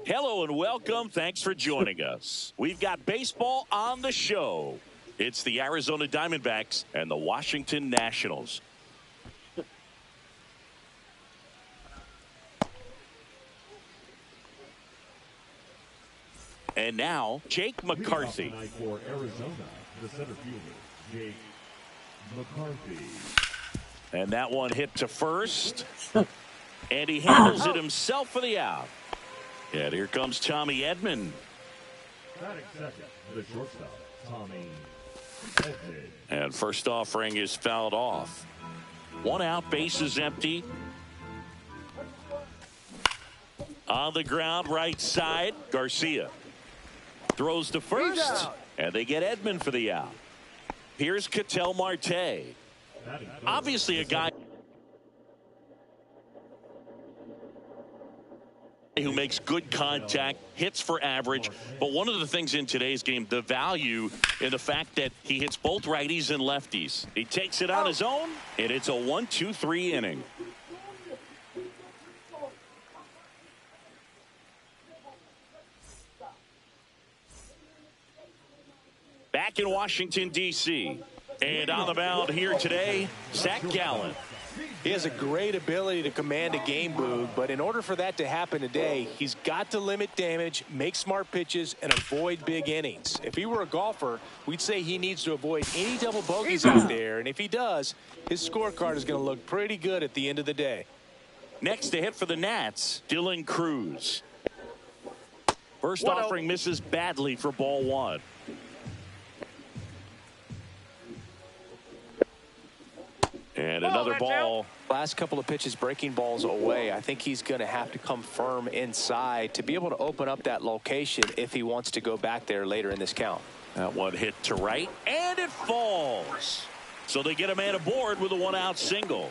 Hello and welcome. Thanks for joining us. We've got baseball on the show. It's the Arizona Diamondbacks and the Washington Nationals. And now, Jake McCarthy. For Arizona, the center fielder, Jake McCarthy. And that one hit to first. And he handles it himself for the out. And here comes Tommy Edman. Batting second, the shortstop, Tommy Edman. And first offering is fouled off. One out, base is empty. On the ground, right side, Garcia throws to first, and they get Edman for the out. Here's Ketel Marte. Obviously a guy who makes good contact, hits for average, but one of the things in today's game, the value in the fact that he hits both righties and lefties. He takes it on his own, and it's a 1-2-3 inning. Back in Washington, D.C., and on the mound here today, Zach Gallen. He has a great ability to command a game, Boog, but in order for that to happen today, he's got to limit damage, make smart pitches, and avoid big innings. If he were a golfer, we'd say he needs to avoid any double bogeys out there, and if he does, his scorecard is going to look pretty good at the end of the day. Next to hit for the Nats, Dylan Cruz. First offering misses badly for ball one. And another ball. Last couple of pitches breaking balls away. I think he's going to have to come firm inside to be able to open up that location if he wants to go back there later in this count. That one hit to right, and it falls. So they get a man aboard with a one-out single.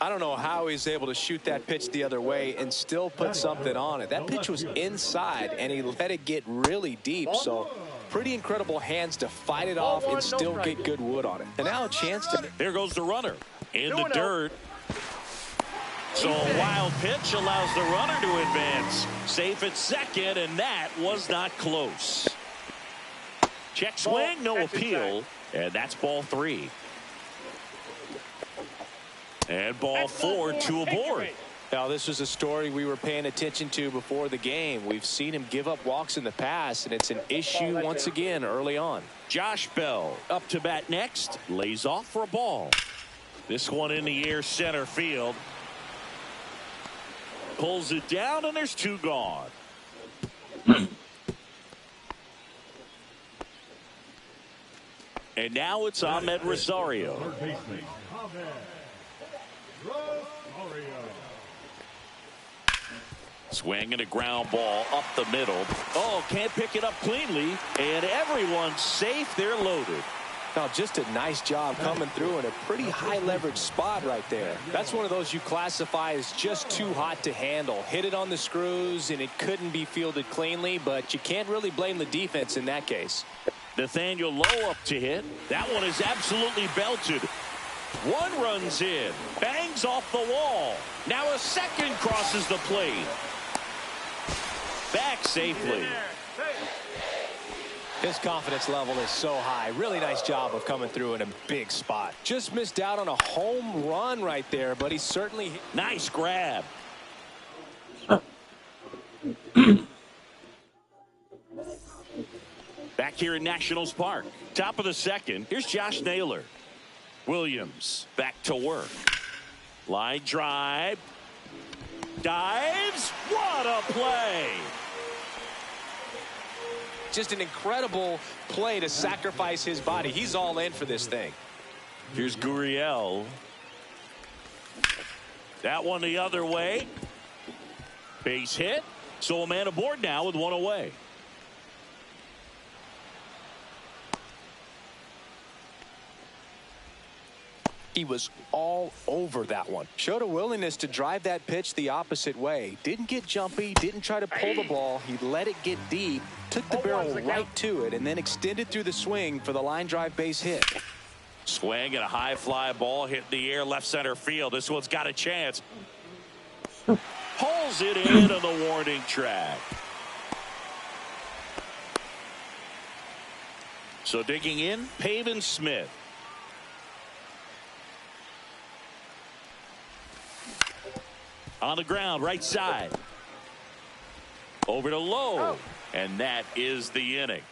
I don't know how he's able to shoot that pitch the other way and still put something on it. That pitch was inside, and he let it get really deep. So pretty incredible hands to fight it off and still get good wood on it. And now a chance to... There goes the runner in the dirt. So a wild pitch allows the runner to advance. Safe at second, and that was not close. Check swing, no appeal, and that's ball three. And ball four, two aboard. Now, this was a story we were paying attention to before the game. We've seen him give up walks in the past, and it's an issue once again early on. Josh Bell up to bat next. Lays off for a ball. This one in the air center field. Pulls it down, and there's two gone. And now it's Ahmed Rosario. Third baseman, Ahmed Rosario. Swing and a ground ball up the middle. Oh, can't pick it up cleanly. And everyone's safe. They're loaded. Now, just a nice job coming through in a pretty high leverage spot right there. That's one of those you classify as just too hot to handle. Hit it on the screws, and it couldn't be fielded cleanly, but you can't really blame the defense in that case. Nathaniel Lowe up to hit. That one is absolutely belted. One runs in. Bangs off the wall. Now a second crosses the plate. Back safely. His confidence level is so high. Really nice job of coming through in a big spot. Just missed out on a home run right there, but he certainly... Nice grab. Back here in Nationals Park. Top of the second. Here's Josh Naylor. Williams back to work. Line drive. Dives. What a play. Just an incredible play to sacrifice his body. He's all in for this thing. Here's Gurriel. That one the other way. Base hit. So a man aboard now with one away. He was all over that one. Showed a willingness to drive that pitch the opposite way. Didn't get jumpy, didn't try to pull the ball. He let it get deep, took the barrel right to it, and then extended through the swing for the line drive base hit. Swing and a high fly ball hit the air left center field. This one's got a chance. Pulls it in on the warning track. So digging in, Pavin Smith. On the ground, right side. Over to Lowe. And that is the inning.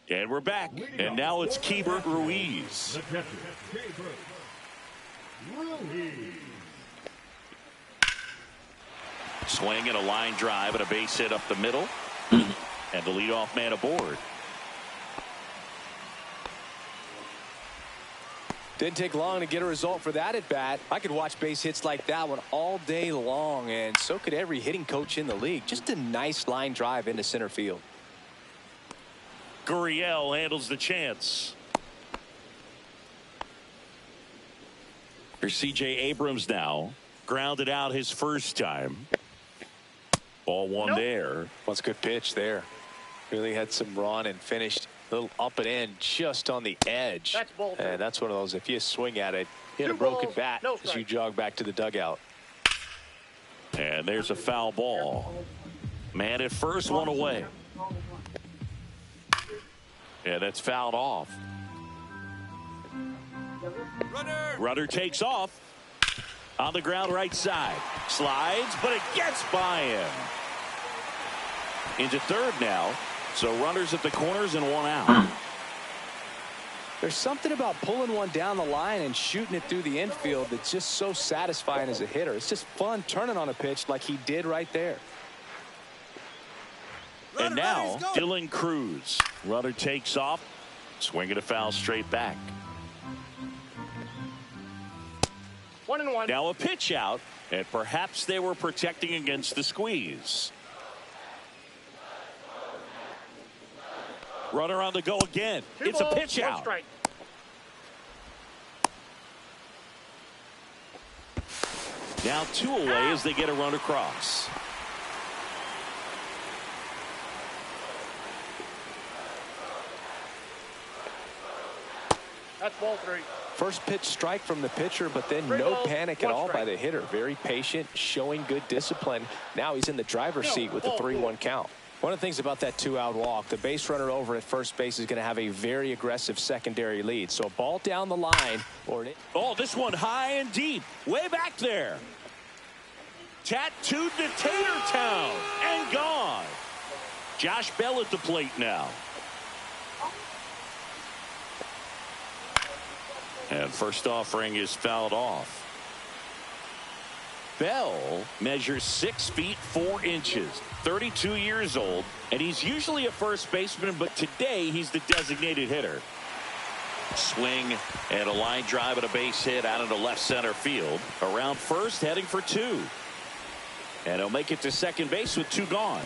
And we're back. And now it's Keibert Ruiz. The catcher, Keibert Ruiz. Swing and a line drive and a base hit up the middle. And the leadoff man aboard. Didn't take long to get a result for that at bat. I could watch base hits like that one all day long, and so could every hitting coach in the league. Just a nice line drive into center field. Gurriel handles the chance. Here's C.J. Abrams now. Grounded out his first time. Ball one there. That's a good pitch there. Really had some run and finished a little up and in just on the edge. And that's one of those, if you swing at it, hit a broken bat as you jog back to the dugout. And there's a foul ball. Man at first, one away. Yeah, that's fouled off. Runner takes off. On the ground right side. Slides, but it gets by him. Into third now. So runners at the corners and one out. There's something about pulling one down the line and shooting it through the infield that's just so satisfying as a hitter. It's just fun turning on a pitch like he did right there. And now Dylan Cruz. Runner takes off. Swinging a foul straight back. 1-1. Now a pitch out, and perhaps they were protecting against the squeeze. Runner on the go again. It's a pitch out. Strike. Now two away as they get a run across. That's ball 3. First pitch strike from the pitcher, but then no panic at all by the hitter. Very patient, showing good discipline. Now he's in the driver's seat with the 3-1 count. One of the things about that 2-out walk, the base runner over at first base is going to have a very aggressive secondary lead. So a ball down the line. Oh, this one high and deep. Way back there. Tattooed to Tatertown and gone. Josh Bell at the plate now. And first offering is fouled off. Bell measures 6 feet 4 inches, 32 years old, and he's usually a first baseman, but today he's the designated hitter. Swing and a line drive and a base hit out into left center field. Around first, heading for 2. And he'll make it to second base with 2 gone.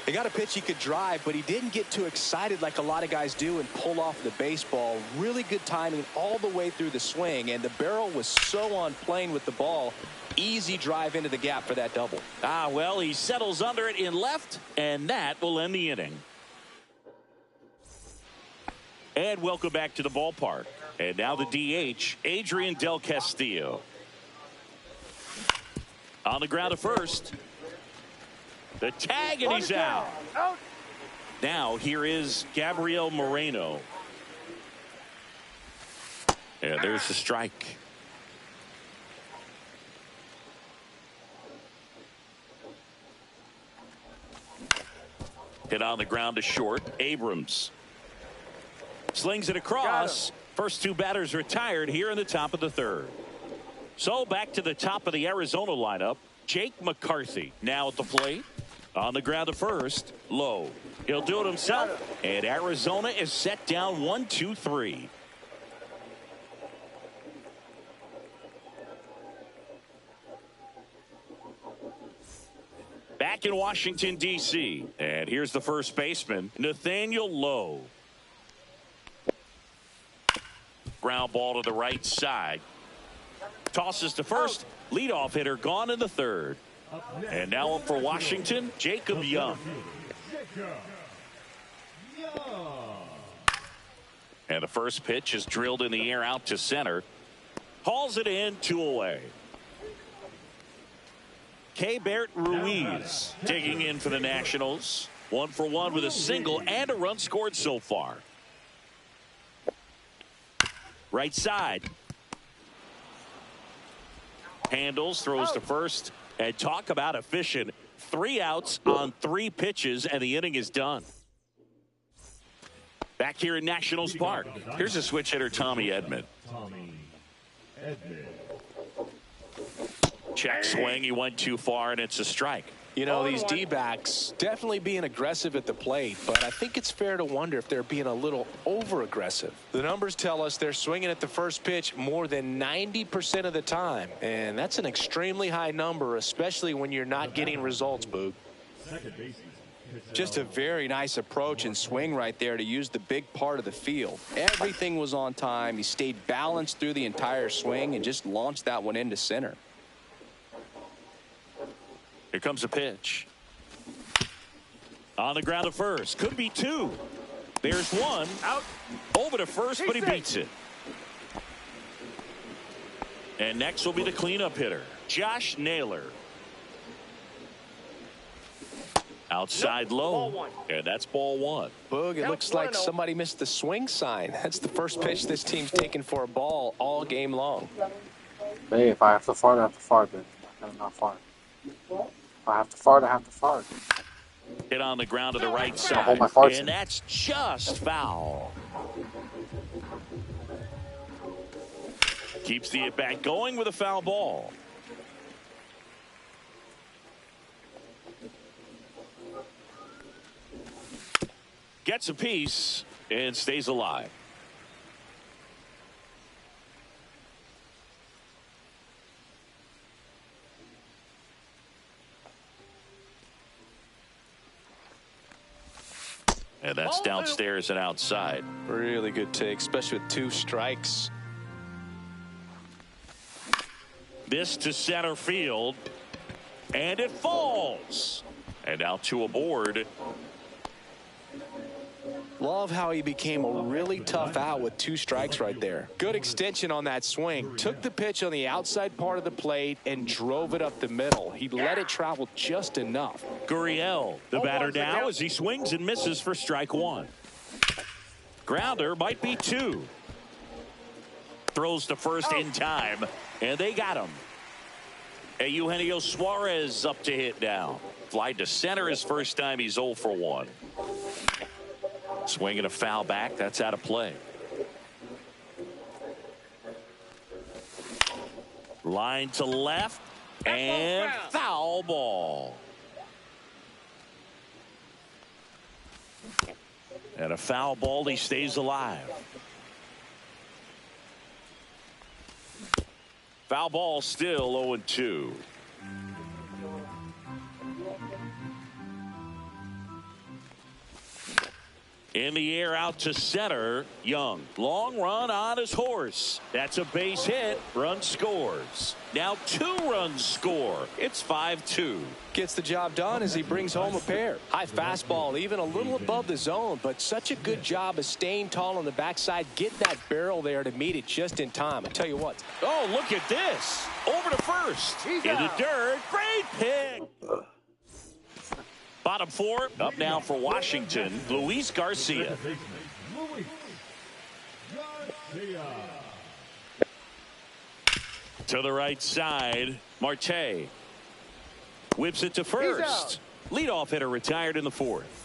He got a pitch he could drive, but he didn't get too excited like a lot of guys do and pull off the baseball. Really good timing all the way through the swing, and the barrel was so on plane with the ball. Easy drive into the gap for that double. Well, he settles under it in left, and that will end the inning. And welcome back to the ballpark. And now the DH, Adrian Del Castillo. On the ground at first. The tag, and he's out. Now here is Gabriel Moreno. And there's the strike. Hit on the ground to short. Abrams slings it across. First two batters retired here in the top of the third. So back to the top of the Arizona lineup. Jake McCarthy now at the plate. On the ground to first. Low. He'll do it himself. And Arizona is set down 1-2-3. Back in Washington, D.C. And here's the first baseman, Nathaniel Lowe. Ground ball to the right side. Tosses to first. Leadoff hitter gone in the third. And now up for Washington, Jacob Young. And the first pitch is drilled in the air out to center. Hauls it in, 2 away. Keibert Ruiz digging in for the Nationals. 1 for 1 with a single and a run scored so far. Right side. Handles, throws to first. And talk about efficient. 3 outs on 3 pitches, and the inning is done. Back here in Nationals Park. Here's a switch hitter, Tommy Edman. Check swing. He went too far, and it's a strike. You know, these D-backs definitely being aggressive at the plate, but I think it's fair to wonder if they're being a little over-aggressive. The numbers tell us they're swinging at the first pitch more than 90% of the time, and that's an extremely high number, especially when you're not getting results, Boog. Just a very nice approach and swing right there to use the big part of the field. Everything was on time. He stayed balanced through the entire swing and just launched that one into center. Here comes a pitch. On the ground to first. Could be 2. There's 1. Out. Over to first, but he beats it. And next will be the cleanup hitter, Josh Naylor. Outside low. And that's ball 1. Boog, it looks like somebody missed the swing sign. That's the first pitch this team's taken for a ball all game long. Hey, if I have to fart, I have to fart, but I'm not fart. If I have to fart, I have to fart. Hit on the ground to the right side. Hold my farts and that's just foul. Keeps the at-bat going with a foul ball. Gets a piece and stays alive. And that's downstairs and outside. Really good take, especially with 2 strikes. This to center field. And it falls. And now 2 aboard. Love how he became a really tough out with 2 strikes right there. Good extension on that swing. Took the pitch on the outside part of the plate and drove it up the middle. He let it travel just enough. Gurriel, the batter now as he swings and misses for strike 1. Grounder might be 2. Throws to first in time, and they got him. And Eugenio Suarez up to hit now. Fly to center his first time. He's 0 for 1. Swinging a foul back. That's out of play. Line to left. And foul ball. And a foul ball. He stays alive. Foul ball still 0-2. In the air out to center. Young. Long run on his horse. That's a base hit. Run scores. Now 2 runs score. It's 5-2. Gets the job done as he brings home a pair. High fastball, even a little above the zone, but such a good job of staying tall on the backside, getting that barrel there to meet it just in time. I tell you what. Oh, look at this. Over to first. In the dirt. Great pick. About bottom four. Up now for Washington, Luis Garcia. Luis Garcia. To the right side, Marte whips it to first. Leadoff hitter retired in the fourth.